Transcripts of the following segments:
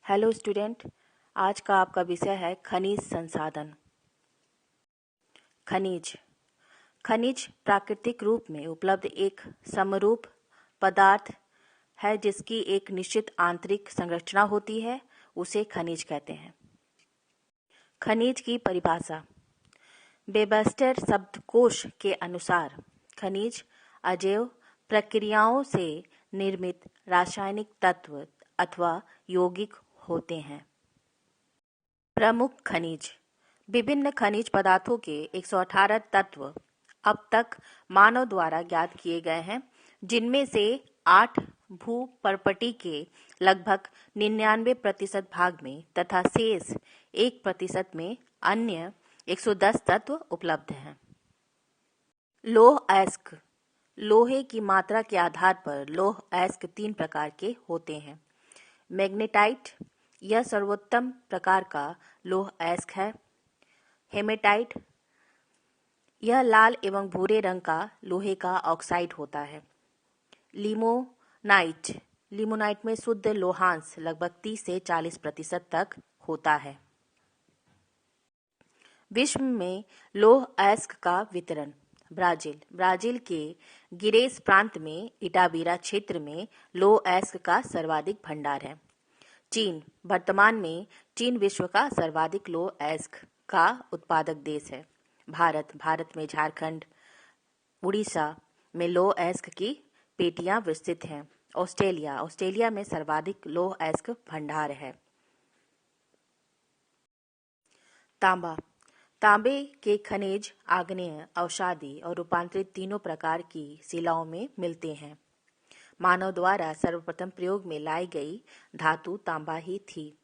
Hello student, आज का आपका विषय है खनिज संसाधन। खनिज प्राकृतिक रूप में उपलब्ध एक समरूप पदार्थ है जिसकी एक निश्चित आंतरिक संरचना होती है, उसे खनिज कहते हैं। खनिज की परिभाषा। वेबस्टर शब्दकोश के अनुसार खनिज अजैव प्रक्रियाओं से निर्मित रासायनिक तत्व अथवा यौगिक होते हैं। प्रमुख खनिज। विभिन्न खनिज पदार्थों के 118 तत्व अब तक मानव द्वारा ज्ञात किए गए हैं, जिनमें से 8 भूपर्पटी के लगभग 99% भाग में तथा शेष 1% में अन्य 110 तत्व उपलब्ध हैं। लौह अयस्क। लोहे की मात्रा के आधार पर लौह अयस्क 3 प्रकार के होते हैं। मैग्नेटाइट, यह सर्वोत्तम प्रकार का लौह अयस्क है। हेमेटाइट, यह लाल एवं भूरे रंग का लोहे का ऑक्साइड होता है। लिमोनाइट में शुद्ध लोहांश लगभग 30 से 40% तक होता है। विश्व में लौह अयस्क का वितरण। ब्राजील के गिरेस प्रांत में इटाबीरा क्षेत्र में लौह अयस्क का सर्वाधिक भंडार है। चीन। वर्तमान में चीन विश्व का सर्वाधिक लौह अयस्क का उत्पादक देश है। भारत में झारखंड, उड़ीसा में लौह अयस्क की पेटियां विस्तृत हैं। ऑस्ट्रेलिया में सर्वाधिक लौह अयस्क भंडार है। तांबे के खनिज आग्नेय, अवसादी और रूपांतरित तीनों प्रकार की शिलाओं में मिलते हैं। मानव द्वारा सर्वप्रथम प्रयोग में लाई गई धातु तांबा ही थी।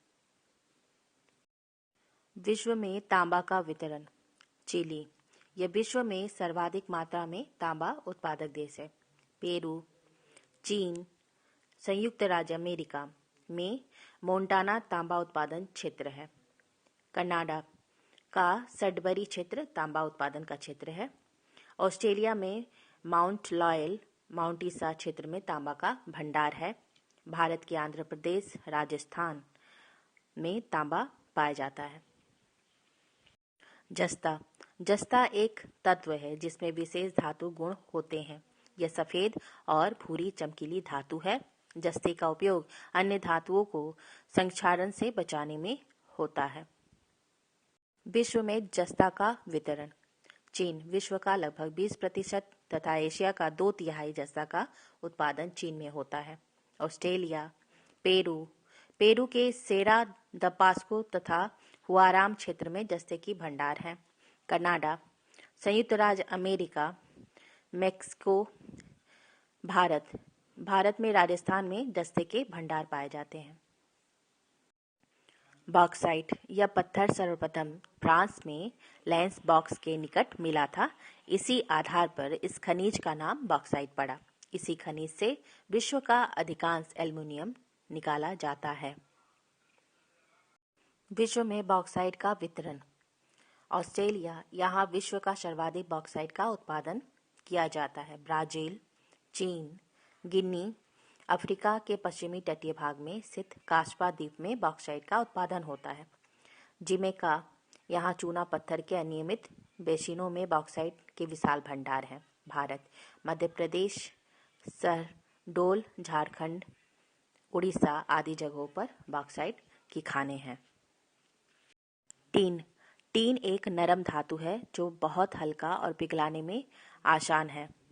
विश्व में तांबा का वितरण। चिली, यह विश्व में सर्वाधिक मात्रा में तांबा उत्पादक देश है। पेरू, चीन, संयुक्त राज्य अमेरिका में मोंटाना तांबा उत्पादन क्षेत्र है। कनाडा का सडबरी क्षेत्र तांबा उत्पादन का क्षेत्र है। ऑस्ट्रेलिया में माउंट लॉयल, माउंट ईसा क्षेत्र में तांबा का भंडार है। भारत के आंध्र प्रदेश, राजस्थान में तांबा पाया जाता है। जस्ता एक तत्व है जिसमें विशेष धातु गुण होते हैं। यह सफेद और भूरी चमकीली धातु है। जस्ते का उपयोग अन्य धातुओं को संक्षारण से बचाने में होता है। विश्व में जस्ता का वितरण। चीन विश्व का लगभग 20% तथा एशिया का 2/3 जस्ता का उत्पादन चीन में होता है। ऑस्ट्रेलिया, पेरू के सेरा द पास्को तथा हुआराम क्षेत्र में जस्ते की भंडार है। कनाडा, संयुक्त राज्य अमेरिका, मेक्सिको, भारत में राजस्थान में जस्ते के भंडार पाए जाते हैं। बॉक्साइट, यह पत्थर सर्वप्रथम फ्रांस में लेंस बॉक्स के निकट मिला था। इसी आधार पर इस खनिज का नाम बॉक्साइट पड़ा। इसी खनिज से विश्व का अधिकांश एल्युमिनियम निकाला जाता है। विश्व में बॉक्साइट का वितरण। ऑस्ट्रेलिया, यहाँ विश्व का सर्वाधिक बॉक्साइट का उत्पादन किया जाता है। ब्राजील, चीन, गिनी, अफ्रीका के पश्चिमी तटीय भाग में स्थित कास्पा द्वीप में बॉक्साइट का उत्पादन होता है। जिमेका, यहाँ चूना पत्थर के अनियमित बेसिनों में बॉक्साइट के विशाल भंडार हैं। भारत, मध्य प्रदेश, शहडोल, झारखंड, उड़ीसा आदि जगहों पर बॉक्साइट की खानें हैं। टीन एक नरम धातु है जो बहुत हल्का और पिघलाने में आसान है।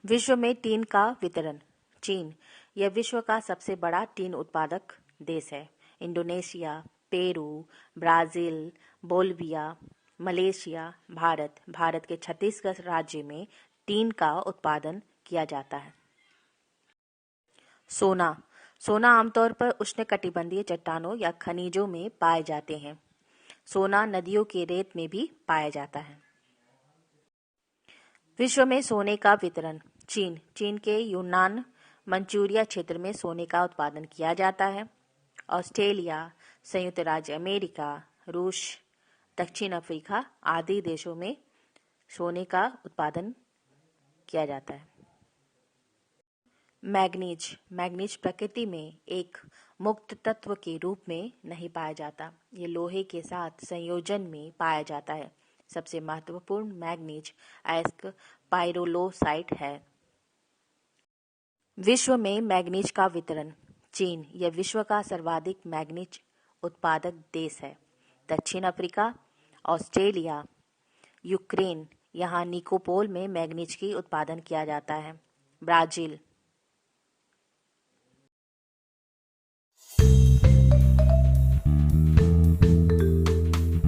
विश्व में टीन का वितरण। चीन, यह विश्व का सबसे बड़ा टीन उत्पादक देश है। Indonesia, Peru, Brazil, Bolivia, Malaysia, Bharat के छत्तीसगढ़ राज्य में टीन का उत्पादन किया जाता है। सोना आमतौर पर उष्णकटिबंधीय चट्टानों या खनिजों में पाए जाते हैं। सोना नदियों के रेत में भी पाया जाता है। विश्व में सोने का वितरण। चीन के यूनान, मंचूरिया क्षेत्र में सोने का उत्पादन किया जाता है। ऑस्ट्रेलिया, संयुक्त राज्य अमेरिका, रूस, दक्षिण अफ्रीका आदि देशों में सोने का उत्पादन किया जाता है। मैग्नीज मैग्नीज प्रकृति में एक मुक्त तत्व के रूप में नहीं पाया जाता। ये लोहे के साथ संयोजन में पाया जाता है। सबसे महत्वपूर्ण मैग्नीज अयस्क पाइरोलोसाइट है। विश्व में मैग्नीज का वितरण। चीन यह विश्व का सर्वाधिक मैग्नीज उत्पादक देश है। दक्षिण अफ्रीका, ऑस्ट्रेलिया, यूक्रेन, यहाँ निकोपोल में मैग्नीज की उत्पादन किया जाता है। ब्राजील,